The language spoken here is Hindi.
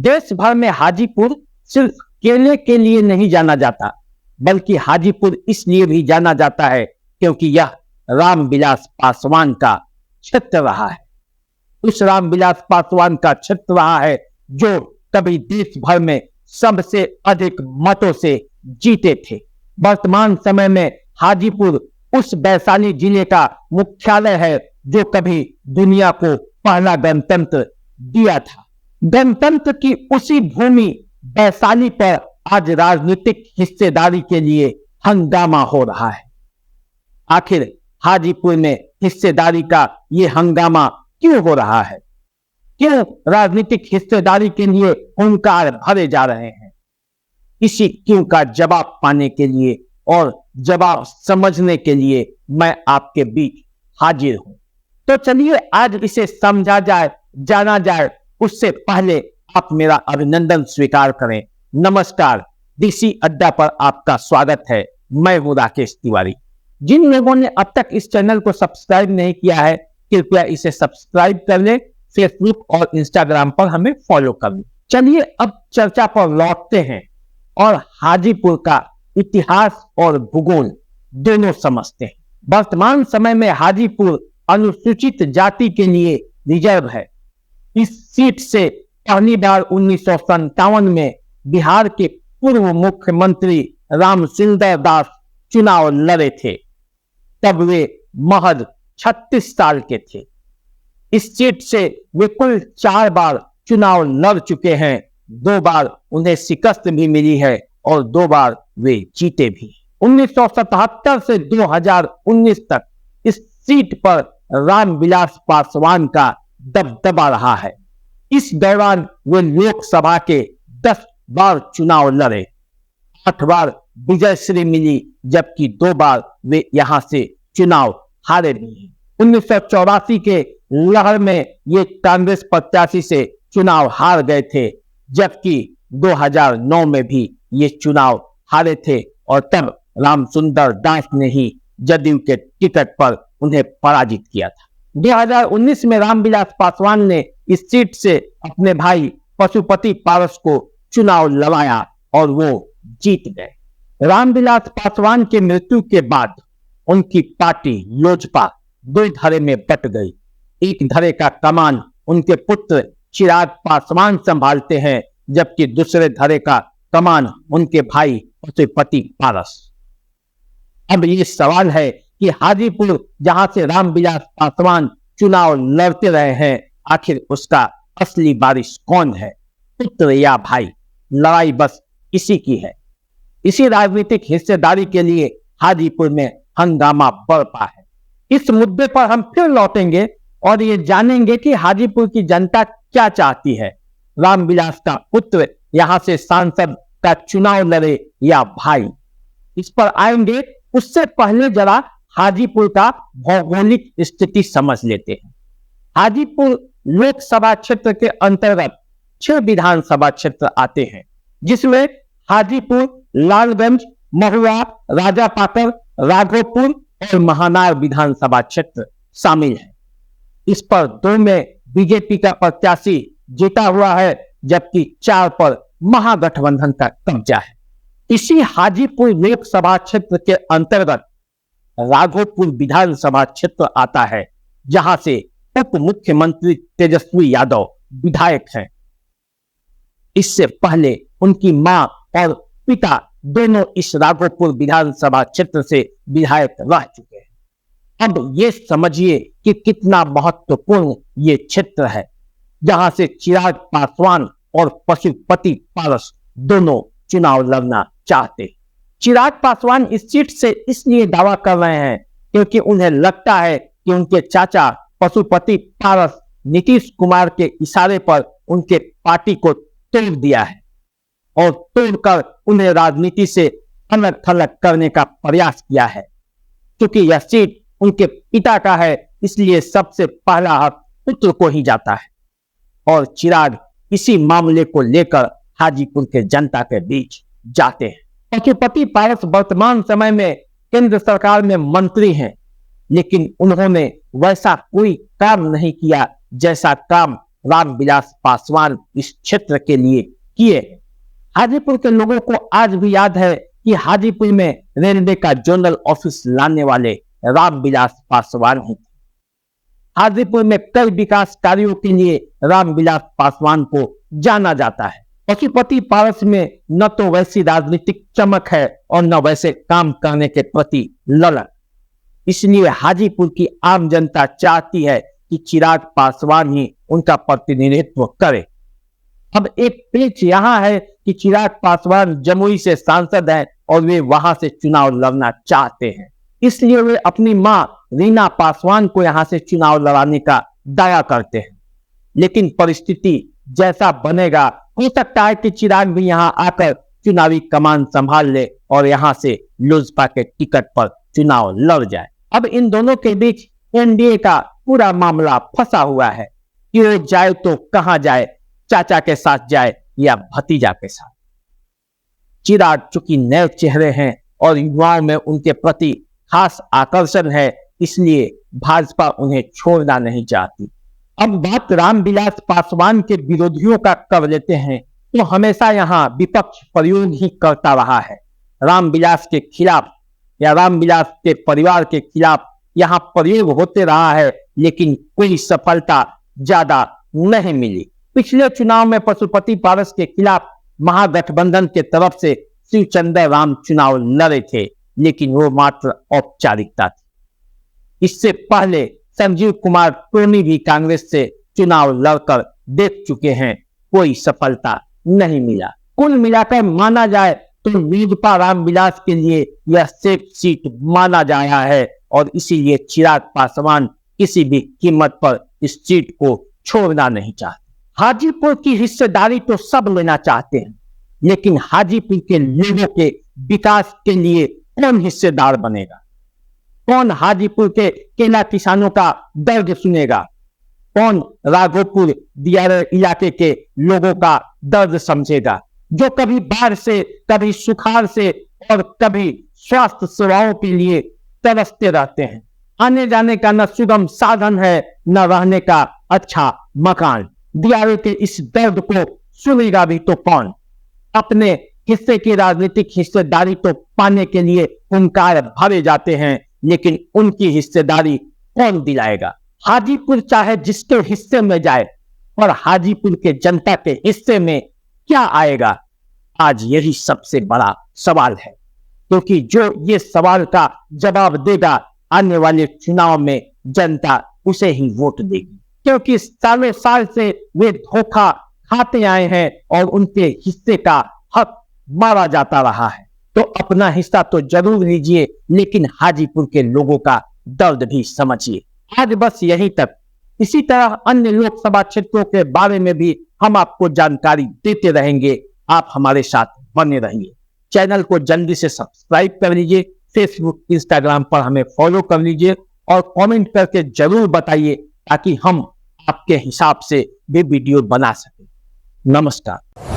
देश भर में हाजीपुर सिर्फ केले के लिए नहीं जाना जाता, बल्कि हाजीपुर इसलिए भी जाना जाता है क्योंकि यह रामविलास पासवान का क्षेत्र रहा है। उस रामविलास पासवान का क्षेत्र रहा है जो कभी देश भर में सबसे अधिक मतों से जीते थे। वर्तमान समय में हाजीपुर उस वैशाली जिले का मुख्यालय है जो कभी दुनिया को पहला गणतंत्र दिया था। गणतंत्र की उसी भूमि वैशाली पर आज राजनीतिक हिस्सेदारी के लिए हंगामा हो रहा है। आखिर हाजीपुर में हिस्सेदारी का ये हंगामा क्यों हो रहा है? क्यों राजनीतिक हिस्सेदारी के लिए हुंकार भरे जा रहे हैं? इसी क्यों का जवाब पाने के लिए और जवाब समझने के लिए मैं आपके बीच हाजिर हूं। तो चलिए आज इसे समझा जाए, जाना जाए। उससे पहले आप मेरा अभिनंदन स्वीकार करें। नमस्कार, देसी अड्डा पर आपका स्वागत है। मैं हूं राकेश तिवारी। जिन लोगों ने अब तक इस चैनल को सब्सक्राइब नहीं किया है, कृपया इसे सब्सक्राइब कर लें। फेसबुक और इंस्टाग्राम पर हमें फॉलो कर लें। चलिए अब चर्चा पर लौटते हैं और हाजीपुर का इतिहास और भूगोल दोनों समझते हैं। वर्तमान समय में हाजीपुर अनुसूचित जाति के लिए रिजर्व है। इस सीट से पहली बार 1957 में बिहार के पूर्व मुख्यमंत्री रामसिंदर दास चुनाव लड़े थे। तब वे महज 36 साल के थे। इस सीट से वे कुल 4 बार चुनाव लड़ चुके हैं। 2 बार उन्हें शिकस्त भी मिली है और 2 बार वे जीते भी। 1977 से 2019 तक इस सीट पर रामविलास पासवान का दबदबा रहा है। इस दौरान वे लोकसभा के 10 बार चुनाव लड़े। 8 बार विजयश्री मिली, जबकि 2 बार वे यहां से चुनाव हारे भी हैं। 1984 के लहर में ये कांग्रेस प्रत्याशी से चुनाव हार गए थे, जबकि 2009 में भी ये चुनाव हारे थे और तब रामसुंदर दास ने ही जदयू के टिकट पर उन्हें पराजित किया था। 2019 में रामविलास पासवान ने इस सीट से अपने भाई पशुपति पारस को चुनाव लड़ाया और वो जीत गए। रामविलास पासवान के मृत्यु के बाद उनकी पार्टी लोजपा 2 धड़े में बट गई। एक धड़े का कमान उनके पुत्र चिराग पासवान संभालते हैं, जबकि दूसरे धड़े का कमान उनके भाई पशुपति पारस। अब ये सवाल है कि हाजीपुर जहां से रामविलास पासवान चुनाव लड़ते रहे हैं, आखिर उसका असली वारिस कौन है, पुत्र या भाई? लड़ाई बस इसी की है। इसी राजनीतिक हिस्सेदारी के लिए हाजीपुर में हंगामा बरपा है। इस मुद्दे पर हम फिर लौटेंगे और ये जानेंगे कि हाजीपुर की जनता क्या चाहती है। रामविलास का पुत्र यहां से सांसद का चुनाव लड़े या भाई, इस पर आएंगे। उससे पहले जरा हाजीपुर का भौगोलिक स्थिति समझ लेते हैं। हाजीपुर लोकसभा क्षेत्र के अंतर्गत 6 विधानसभा क्षेत्र आते हैं, जिसमें हाजीपुर, लालगंज, महुआ, राजापाकर, राघोपुर और महानार विधानसभा क्षेत्र शामिल है। इस पर 2 में बीजेपी का प्रत्याशी जीता हुआ है, जबकि 4 पर महागठबंधन का कब्जा है। इसी हाजीपुर लोकसभा क्षेत्र के अंतर्गत राघोपुर विधानसभा क्षेत्र आता है, जहां से उप मुख्यमंत्री तेजस्वी यादव विधायक हैं। इससे पहले उनकी मां और पिता दोनों इस राघोपुर विधानसभा क्षेत्र से विधायक रह चुके हैं। अब ये समझिए कि कितना महत्वपूर्ण ये क्षेत्र है, जहां से चिराग पासवान और पशुपति पारस दोनों चुनाव लड़ना चाहते हैं। चिराग पासवान इस सीट से इसलिए दावा कर रहे हैं क्योंकि उन्हें लगता है कि उनके चाचा पशुपति पारस नीतीश कुमार के इशारे पर उनके पार्टी को तोड़ दिया है और तोड़कर उन्हें राजनीति से अलग थलग करने का प्रयास किया है। क्योंकि यह सीट उनके पिता का है, इसलिए सबसे पहला हक पुत्र को ही जाता है और चिराग इसी मामले को लेकर हाजीपुर के जनता के बीच जाते हैं। पशुपति पारस वर्तमान समय में केंद्र सरकार में मंत्री हैं, लेकिन उन्होंने वैसा कोई काम नहीं किया जैसा काम रामविलास पासवान इस क्षेत्र के लिए किए। हाजीपुर के लोगों को आज भी याद है कि हाजीपुर में रेलवे का जोनल ऑफिस लाने वाले रामविलास पासवान ही थे। हाजीपुर में कई विकास कार्यों के लिए रामविलास पासवान को जाना जाता है। पशुपति पारस में न तो वैसी राजनीतिक चमक है और न वैसे काम करने के प्रति ललक। इसलिए हाजीपुर की आम जनता चाहती है कि चिराग पासवान ही उनका प्रतिनिधित्व करे। अब एक पेच यहाँ है कि चिराग पासवान जमुई से सांसद हैं और वे वहां से चुनाव लड़ना चाहते हैं, इसलिए वे अपनी मां रीना पासवान को यहां से चुनाव लड़ाने का दाया करते हैं। लेकिन परिस्थिति जैसा बनेगा, हो सकता है कि चिराग भी यहां आकर चुनावी कमान संभाल ले और यहां से लोजपा के टिकट पर चुनाव लड़ जाए। अब इन दोनों के बीच एनडीए का पूरा मामला फंसा हुआ है कि वो जाए तो कहां जाए, चाचा के साथ जाए या भतीजा के साथ। चिराग चूंकि नए चेहरे हैं और युवाओं में उनके प्रति खास आकर्षण है, इसलिए भाजपा उन्हें छोड़ना नहीं चाहती। अब बात रामविलास पासवान के विरोधियों का कर लेते हैं तो हमेशा यहाँ विपक्ष प्रयोग ही करता रहा है। रामविलास के खिलाफ या रामविलास के परिवार के खिलाफ यहाँ प्रयोग होते रहा है, लेकिन कोई सफलता ज्यादा नहीं मिली। पिछले चुनाव में पशुपति पारस के खिलाफ महागठबंधन के तरफ से शिवचंद्र राम चुनाव लड़े थे, लेकिन वो मात्र औपचारिकता थी। इससे पहले संजीव कुमार टोनी भी कांग्रेस से चुनाव लड़कर देख चुके हैं, कोई सफलता नहीं मिला। कुल मिलाकर माना जाए तो लोजपा रामविलास के लिए यह सेफ सीट माना जा रहा है और इसीलिए चिराग पासवान किसी भी कीमत पर इस सीट को छोड़ना नहीं चाहते। हाजीपुर की हिस्सेदारी तो सब लेना चाहते हैं, लेकिन हाजीपुर के लोगों के विकास के लिए कौन हिस्सेदार बनेगा? कौन हाजीपुर के केला किसानों का दर्द सुनेगा? कौन राघोपुर दियारा इलाके के लोगों का दर्द समझेगा, जो कभी बाढ़ से, कभी सुखाड़ से और कभी स्वास्थ्य सेवाओं के लिए तरसते रहते हैं। आने जाने का न सुगम साधन है, न रहने का अच्छा मकान। दियारे के इस दर्द को सुनेगा भी तो कौन? अपने हिस्से की राजनीतिक हिस्सेदारी तो पाने के लिए हुंकार भरे जाते हैं, लेकिन उनकी हिस्सेदारी कौन दिलाएगा? हाजीपुर चाहे जिसके हिस्से में जाए, और हाजीपुर के जनता के हिस्से में क्या आएगा? आज यही सबसे बड़ा सवाल है, क्योंकि जो ये सवाल का जवाब देगा, आने वाले चुनाव में जनता उसे ही वोट देगी, क्योंकि सालों साल से वे धोखा खाते आए हैं और उनके हिस्से का हक मारा जाता रहा है। तो अपना हिस्सा तो जरूर लीजिए, लेकिन हाजीपुर के लोगों का दर्द भी समझिए। आज बस यहीं तक। इसी तरह अन्य लोकसभा क्षेत्रों के बारे में भी हम आपको जानकारी देते रहेंगे। आप हमारे साथ बने रहिए। चैनल को जल्दी से सब्सक्राइब कर लीजिए, फेसबुक इंस्टाग्राम पर हमें फॉलो कर लीजिए और कमेंट करके जरूर बताइए, ताकि हम आपके हिसाब से भी वीडियो बना सकें। नमस्कार।